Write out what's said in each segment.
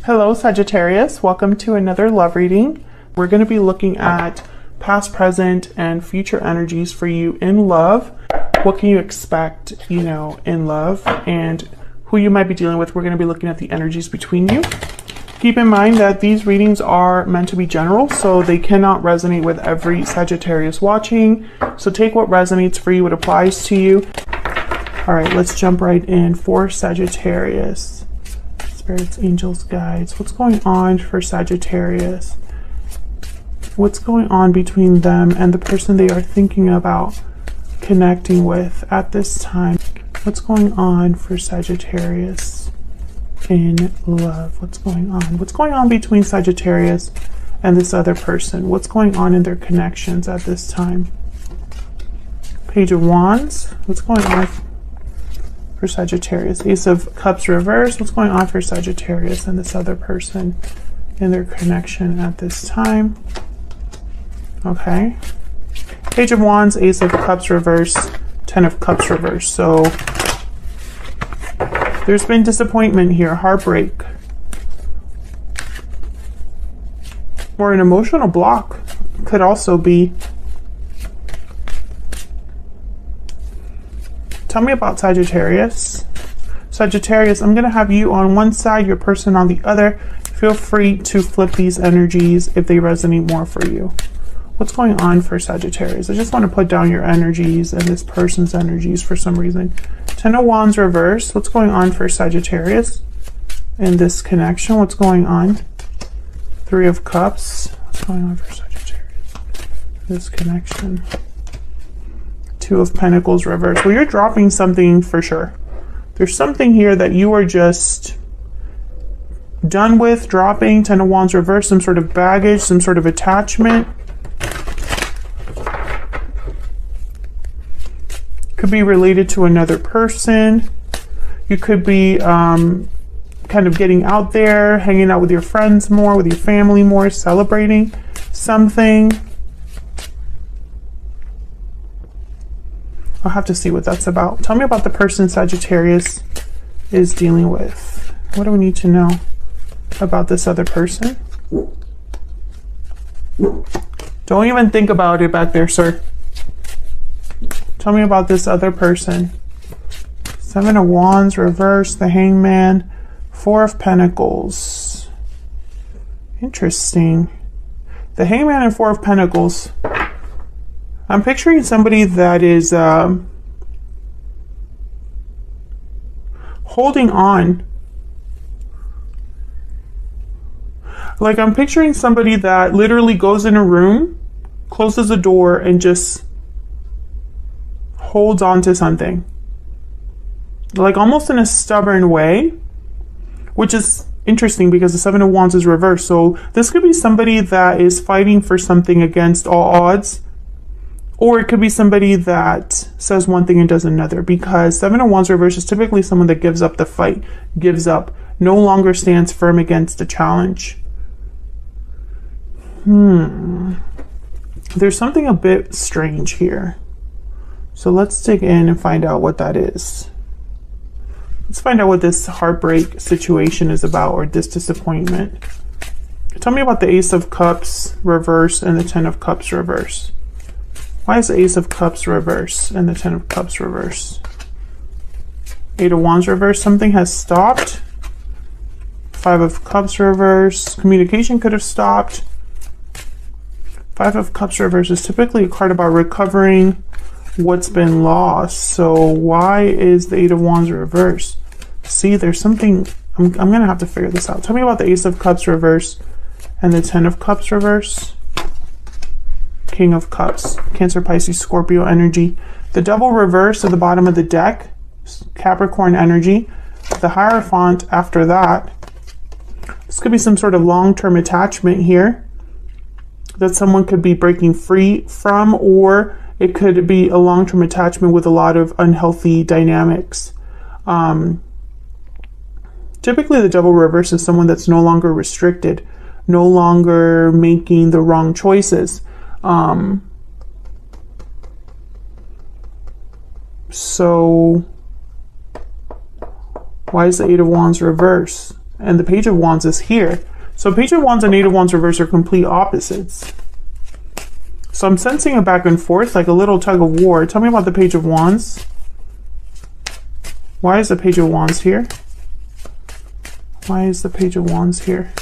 Hello Sagittarius, welcome to another love reading. We're going to be looking at past, present, and future energies for you in love. What can you expect, in love, and who you might be dealing with. We're going to be looking at the energies between you. Keep in mind that these readings are meant to be general, so they cannot resonate with every Sagittarius watching. So take what resonates for you, what applies to you. All right, let's jump right in for Sagittarius. Spirits, angels, guides. What's going on for Sagittarius? What's going on between them and the person they are thinking about connecting with at this time? What's going on for Sagittarius in love? What's going on? What's going on between Sagittarius and this other person? What's going on in their connections at this time? Page of Wands. What's going on for Sagittarius? Ace of Cups reverse. What's going on for Sagittarius and this other person in their connection at this time? Okay. Page of Wands, Ace of Cups reverse, 10 of Cups reverse. So there's been disappointment here, heartbreak, or an emotional block could also be. Tell me about Sagittarius. Sagittarius, I'm going to have you on one side, your person on the other. Feel free to flip these energies if they resonate more for you. What's going on for Sagittarius? I just want to put down your energies and this person's energies for some reason. 10 of Wands reverse. What's going on for Sagittarius in this connection? What's going on? 3 of Cups. What's going on for Sagittarius? This connection. 2 of Pentacles reverse. Well, you're dropping something for sure. There's something here that you are just done with, dropping. 10 of Wands reverse. Some sort of baggage, some sort of attachment. Could be related to another person. You could be kind of getting out there, hanging out with your friends more, with your family more, celebrating something. I'll have to see what that's about. Tell me about the person Sagittarius is dealing with. What do we need to know about this other person? Don't even think about it back there, sir. Tell me about this other person. 7 of Wands, reverse, the Hangman, 4 of Pentacles. Interesting. The Hangman and 4 of Pentacles. I'm picturing somebody that is holding on. Like, I'm picturing somebody that literally goes in a room, closes the door, and just holds on to something, like almost in a stubborn way, which is interesting because the 7 of Wands is reversed. So this could be somebody that is fighting for something against all odds, or it could be somebody that says one thing and does another, because 7 of Wands reversed is typically someone that gives up the fight, gives up, no longer stands firm against a challenge. There's something a bit strange here. So let's dig in and find out what that is. Let's find out what this heartbreak situation is about, or this disappointment. Tell me about the Ace of Cups reverse and the 10 of Cups reverse. Why is the Ace of Cups reverse and the 10 of Cups reverse? 8 of Wands reverse. Something has stopped. 5 of Cups reverse. Communication could have stopped. 5 of Cups reverse is typically a card about recovering what's been lost. So why is the 8 of Wands reverse? See, there's something. I'm gonna have to figure this out. Tell me about the Ace of Cups reverse and the 10 of Cups reverse. King of Cups, Cancer, Pisces, Scorpio energy. The Devil reverse at the bottom of the deck, Capricorn energy. The Hierophant after that. This could be some sort of long-term attachment here that someone could be breaking free from, or it could be a long-term attachment with a lot of unhealthy dynamics. Typically, the Devil reverse is someone that's no longer restricted, no longer making the wrong choices. So why is the 8 of Wands reverse? and the Page of Wands is here. So Page of Wands and Eight of Wands reverse are complete opposites. So I'm sensing a back and forth, like a little tug of war. Tell me about the Page of Wands. Why is the Page of Wands here? Why is the Page of Wands here?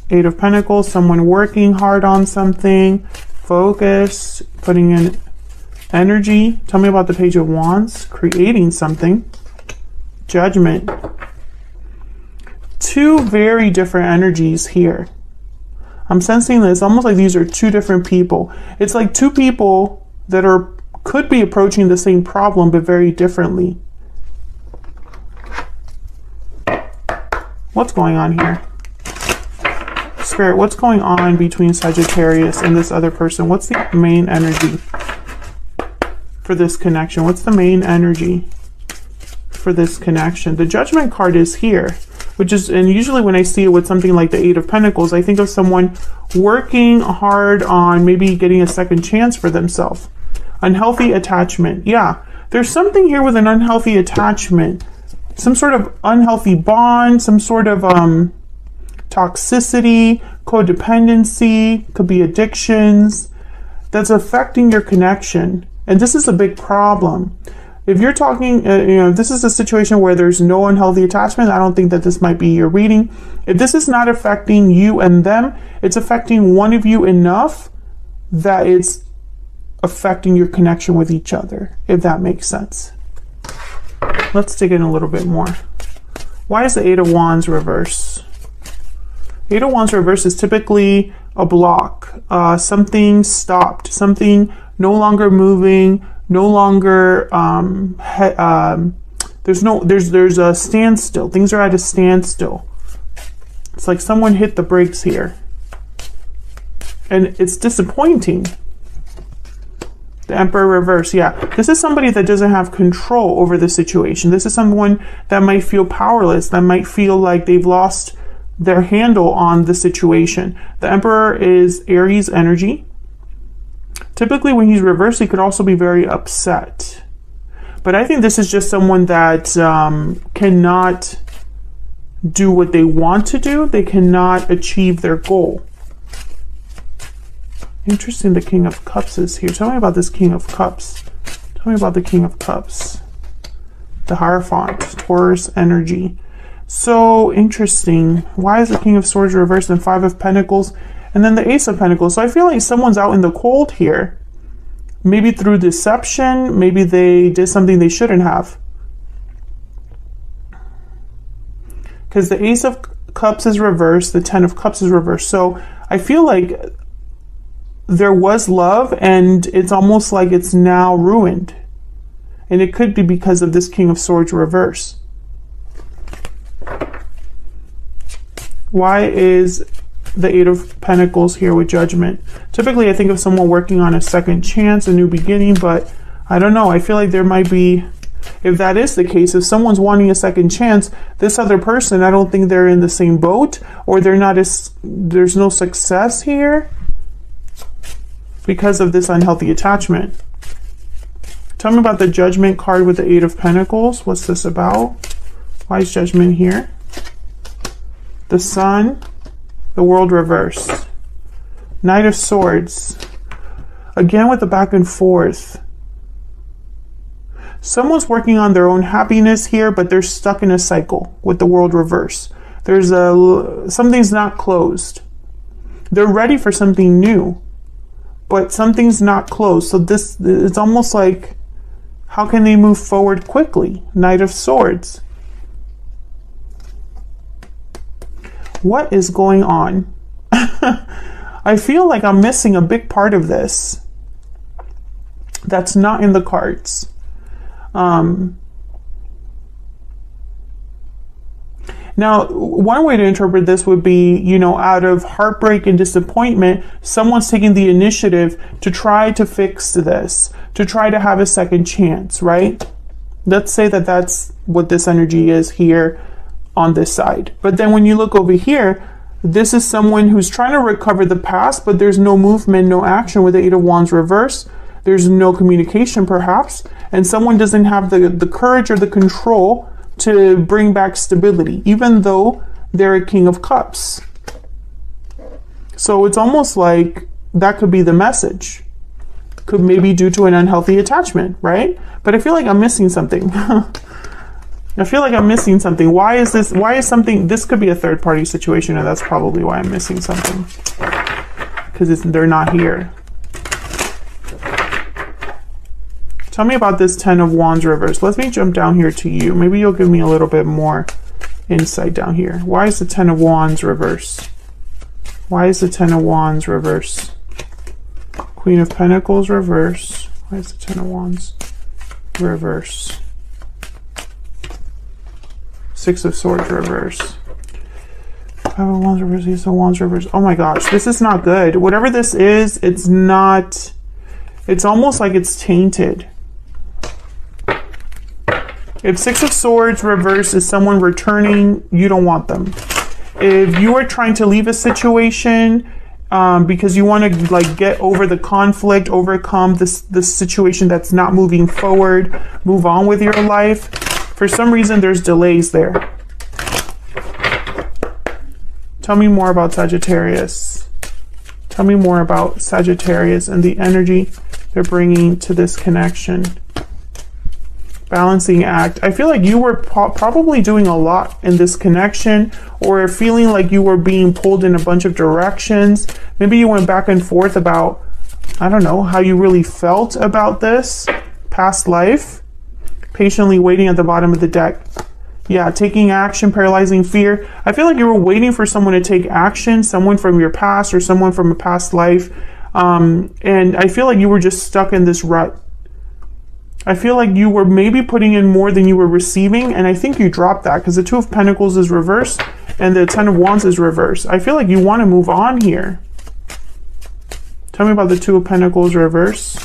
Eight of Pentacles, someone working hard on something, focus, putting in energy. Tell me about the Page of Wands, creating something. Judgment. Two very different energies here. I'm sensing this almost like these are two different people. It's like two people that could be approaching the same problem but very differently. What's going on here? Spirit, what's going on between Sagittarius and this other person? What's the main energy for this connection? What's the main energy for this connection? The Judgment card is here, which is, and usually when I see it with something like the Eight of Pentacles, I think of someone working hard on maybe getting a second chance for themselves. Unhealthy attachment. Yeah, there's something here with an unhealthy attachment. Some sort of unhealthy bond, some sort of toxicity, codependency, could be addictions that's affecting your connection. And this is a big problem. If you're talking, this is a situation where there's no unhealthy attachment, I don't think that this might be your reading. If this is not affecting you and them, it's affecting one of you enough that it's affecting your connection with each other, if that makes sense. Let's dig in a little bit more. Why is the Eight of Wands reverse? Eight of Wands reverse is typically a block, something stopped, something no longer moving, no longer, there's a standstill. Things are at a standstill. It's like someone hit the brakes here. And it's disappointing. The Emperor reverse, yeah. This is somebody that doesn't have control over the situation. This is someone that might feel powerless, that might feel like they've lost their handle on the situation. The Emperor is Aries energy. Typically when he's reversed, he could also be very upset. But I think this is just someone that cannot do what they want to do. They cannot achieve their goal. Interesting, the King of Cups is here. Tell me about this King of Cups. Tell me about the King of Cups. The Hierophant, Taurus energy. So interesting. Why is the King of Swords reversed and Five of Pentacles? And then the Ace of Pentacles. So I feel like someone's out in the cold here. Maybe through deception. Maybe they did something they shouldn't have. Because the Ace of Cups is reversed. The Ten of Cups is reversed. So I feel like there was love and it's almost like it's now ruined. And it could be because of this King of Swords reverse. Why is the Eight of Pentacles here with Judgment? Typically, I think of someone working on a second chance, a new beginning, but I don't know. I feel like there might be, if that is the case, if someone's wanting a second chance, this other person, I don't think they're in the same boat, or they're not as, there's no success here because of this unhealthy attachment. Tell me about the Judgment card with the Eight of Pentacles. What's this about? Why is Judgment here? The Sun, the World reversed. Knight of Swords. Again with the back and forth. Someone's working on their own happiness here, but they're stuck in a cycle with the World reversed. There's something's not closed. They're ready for something new, but something's not closed. So this, it's almost like, how can they move forward quickly? Knight of Swords. What is going on? I feel like I'm missing a big part of this that's not in the cards. Now, one way to interpret this would be, you know, out of heartbreak and disappointment, someone's taking the initiative to try to fix this, to try to have a second chance, right? Let's say that that's what this energy is here on this side. But then when you look over here, this is someone who's trying to recover the past, but there's no movement, no action with the Eight of Wands reverse. There's no communication perhaps, and someone doesn't have the courage or the control to bring back stability, even though they're a King of Cups. So it's almost like that could be the message. Could maybe due to an unhealthy attachment, right? But I feel like I'm missing something. I feel like I'm missing something. Why is something, this could be a third party situation, and that's probably why I'm missing something. Because they're not here. Tell me about this Ten of Wands reverse. Let me jump down here to you. Maybe you'll give me a little bit more insight down here. Why is the Ten of Wands reverse? Why is the Ten of Wands reverse? Queen of Pentacles reverse. Why is the Ten of Wands reverse? Six of Swords reverse. Five of Wands reverse. Ace of Wands reverse. Oh my gosh, this is not good. Whatever this is, it's not. It's almost like it's tainted. If Six of Swords reverse is someone returning, you don't want them. If you are trying to leave a situation because you want to like get over the conflict, overcome this situation that's not moving forward, move on with your life, for some reason there's delays there. Tell me more about Sagittarius. Tell me more about Sagittarius and the energy they're bringing to this connection. Balancing act. I feel like you were probably doing a lot in this connection, or feeling like you were being pulled in a bunch of directions. Maybe you went back and forth about, I don't know, how you really felt about this past life. Patiently waiting at the bottom of the deck. Yeah, taking action, paralyzing fear. I feel like you were waiting for someone to take action, someone from your past or someone from a past life. And I feel like you were just stuck in this rut. I feel like you were maybe putting in more than you were receiving, and I think you dropped that because the Two of Pentacles is reversed and the Ten of Wands is reversed. I feel like you want to move on here. Tell me about the Two of Pentacles reverse.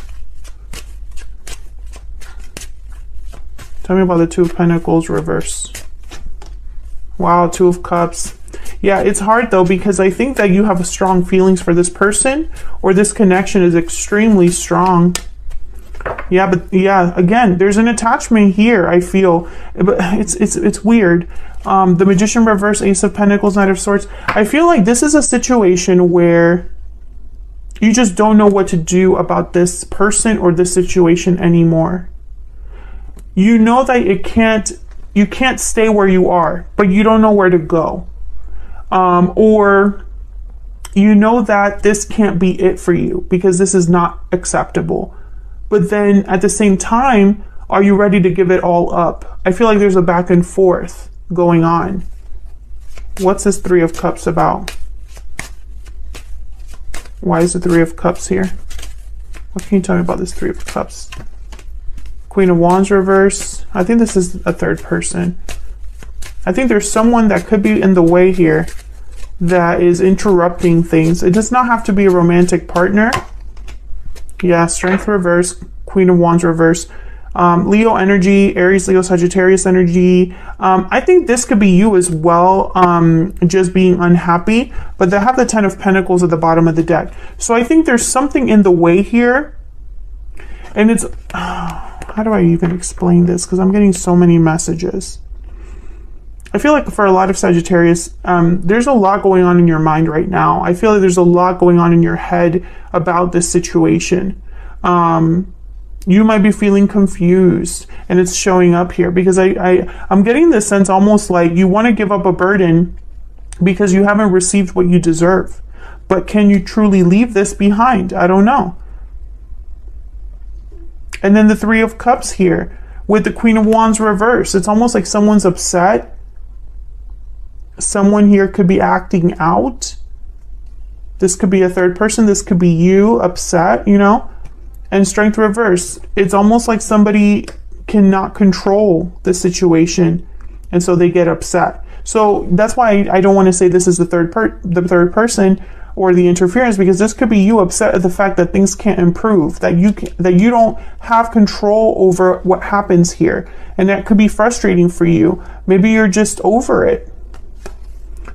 Tell me about the Two of Pentacles reverse. Wow, Two of Cups. Yeah, it's hard though, because I think that you have strong feelings for this person, or this connection is extremely strong. Yeah, but yeah, again, there's an attachment here, I feel. But it's weird. The Magician reverse, Ace of Pentacles, Knight of Swords. I feel like this is a situation where you just don't know what to do about this person or this situation anymore. You know that you can't stay where you are, but you don't know where to go. Or you know that this can't be it for you because this is not acceptable. But then at the same time, are you ready to give it all up? I feel like there's a back and forth going on. What's this Three of Cups about? Why is the Three of Cups here? What can you tell me about this Three of Cups? Queen of Wands reverse. I think this is a third person. I think there's someone that could be in the way here that is interrupting things. It does not have to be a romantic partner. Yeah, Strength reverse, Queen of Wands reverse. Leo energy, Aries, Leo, Sagittarius energy. I think this could be you as well, just being unhappy. But they have the Ten of Pentacles at the bottom of the deck. So I think there's something in the way here. And it's... how do I even explain this? Because I'm getting so many messages. I feel like for a lot of Sagittarius, there's a lot going on in your mind right now. I feel like there's a lot going on in your head about this situation. You might be feeling confused, and it's showing up here because I'm getting this sense almost like you want to give up a burden because you haven't received what you deserve. But can you truly leave this behind? I don't know. And then the Three of Cups here with the Queen of Wands reverse. It's almost like someone's upset. Someone here could be acting out. This could be a third person. This could be you upset, you know. And Strength reverse. It's almost like somebody cannot control the situation, and so they get upset. So that's why I don't want to say this is the third person or the interference, because this could be you upset at the fact that things can't improve, that you don't have control over what happens here, and that could be frustrating for you. Maybe you're just over it.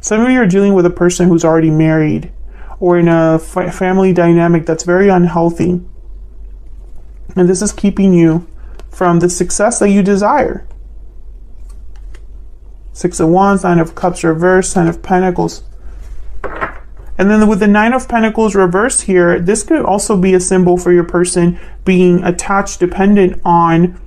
Some of you are dealing with a person who's already married or in a family dynamic that's very unhealthy. And this is keeping you from the success that you desire. Six of Wands, Nine of Cups reversed, Nine of Pentacles. And then with the Nine of Pentacles reversed here, this could also be a symbol for your person being attached, dependent on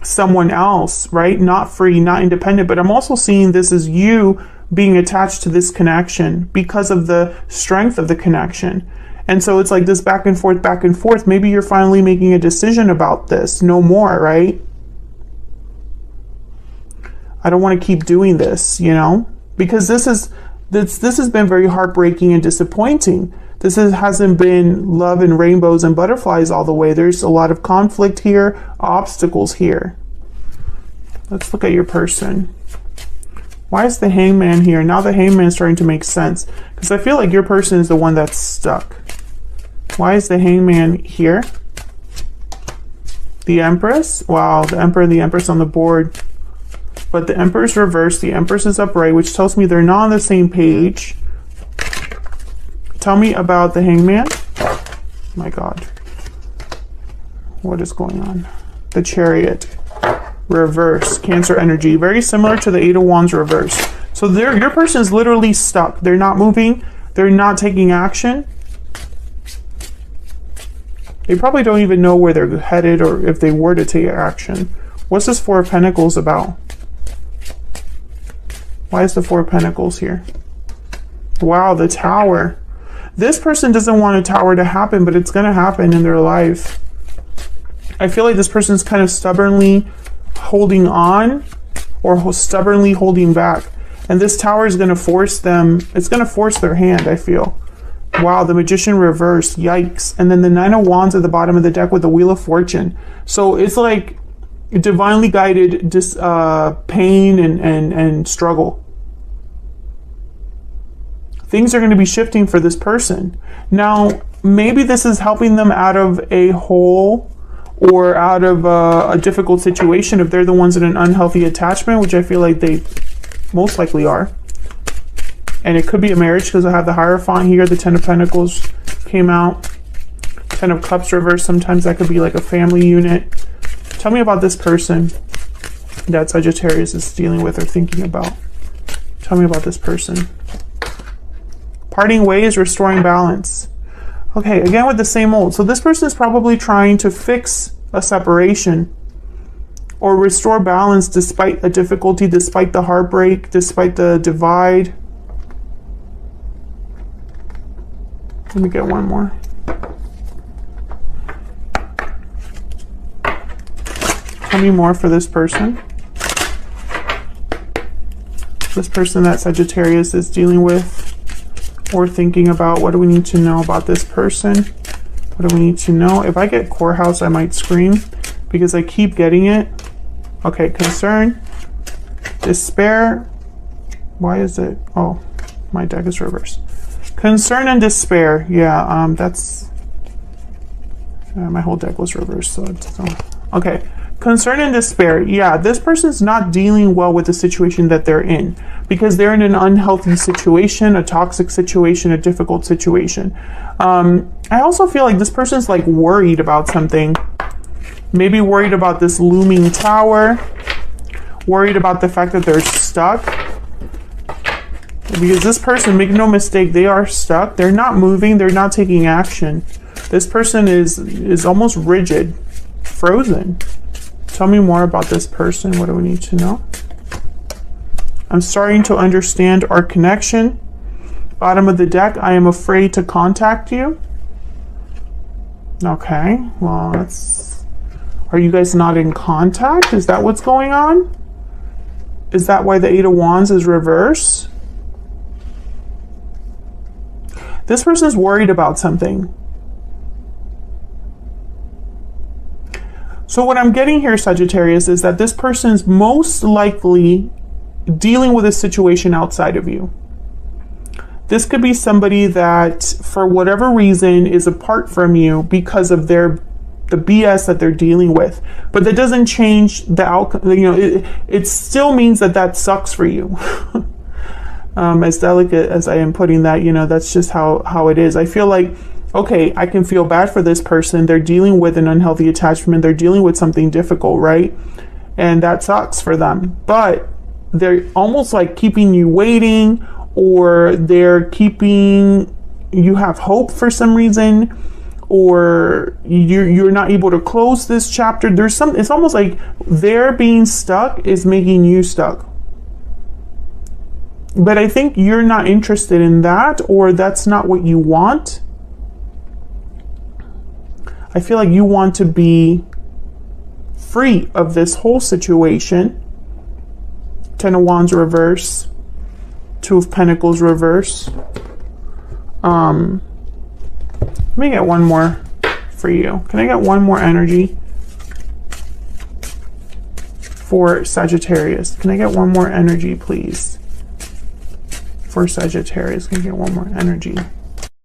someone else, right? Not free, not independent. But I'm also seeing this as you being attached to this connection because of the strength of the connection. And so it's like this back and forth, back and forth. Maybe you're finally making a decision about this. No more, right? I don't want to keep doing this, you know, because this has been very heartbreaking and disappointing. This hasn't been love and rainbows and butterflies all the way. There's a lot of conflict here, obstacles here. Let's look at your person. Why is the Hangman here? Now the Hangman is starting to make sense, because I feel like your person is the one that's stuck. Why is the Hangman here? The Empress? Wow, the Emperor and the Empress on the board. But the Emperor's reversed, the Empress is upright, which tells me they're not on the same page. Tell me about the Hangman. My God. What is going on? The Chariot. Reverse. Cancer energy. Very similar to the Eight of Wands reverse. So your person is literally stuck. They're not moving. They're not taking action. They probably don't even know where they're headed or if they were to take action. What's this Four of Pentacles about? Why is the Four of Pentacles here? Wow, the Tower. This person doesn't want a tower to happen, but it's going to happen in their life. I feel like this person's kind of stubbornly holding on or stubbornly holding back. And this Tower is going to force them, it's going to force their hand, I feel. Wow, the Magician reversed. Yikes. And then the Nine of Wands at the bottom of the deck with the Wheel of Fortune. So it's like divinely guided pain and struggle. Things are going to be shifting for this person. Now, maybe this is helping them out of a hole or out of a difficult situation if they're the ones in an unhealthy attachment, which I feel like they most likely are. And it could be a marriage because I have the Hierophant here. The Ten of Pentacles came out. Ten of Cups reversed. Sometimes that could be like a family unit. Tell me about this person that Sagittarius is dealing with or thinking about. Tell me about this person. Parting ways, restoring balance. Okay, again with the same old. So this person is probably trying to fix a separation or restore balance despite a difficulty, despite the heartbreak, despite the divide. Let me get one more. Tell me more for this person. This person that Sagittarius is dealing with or thinking about. What do we need to know about this person? What do we need to know? If I get Courthouse, I might scream because I keep getting it. Okay, concern, despair. Why is it? Oh, my deck is reversed. Concern and despair. Yeah, that's my whole deck was reversed, so it's okay. Concern and despair. Yeah, this person's not dealing well with the situation that they're in because they're in an unhealthy situation, a toxic situation, a difficult situation. I also feel like this person's like worried about something. Maybe worried about this looming tower, worried about the fact that they're stuck. Because this person, make no mistake, they are stuck. They're not moving. They're not taking action. This person is almost rigid, frozen. Tell me more about this person. What do we need to know? I'm starting to understand our connection. Bottom of the deck, I am afraid to contact you. Okay, well, that's... Are you guys not in contact? Is that what's going on? Is that why the Eight of Wands is reversed? This person is worried about something. So what I'm getting here, Sagittarius, is that this person's most likely dealing with a situation outside of you. This could be somebody that, for whatever reason, is apart from you because of the BS that they're dealing with. But that doesn't change the outcome. You know, it still means that sucks for you. As delicate as I am putting that, you know, that's just how it is. I feel like, okay, I can feel bad for this person. They're dealing with an unhealthy attachment. They're dealing with something difficult, right? And that sucks for them. But they're almost like keeping you waiting, or they're keeping you have hope for some reason, or you're not able to close this chapter. There's some, it's almost like their being stuck is making you stuck. But I think you're not interested in that, or that's not what you want. I feel like you want to be free of this whole situation. Ten of Wands reverse, Two of Pentacles reverse. Let me get one more for you. Can I get one more energy for Sagittarius? Can I get one more energy, please? For Sagittarius, can I get one more energy?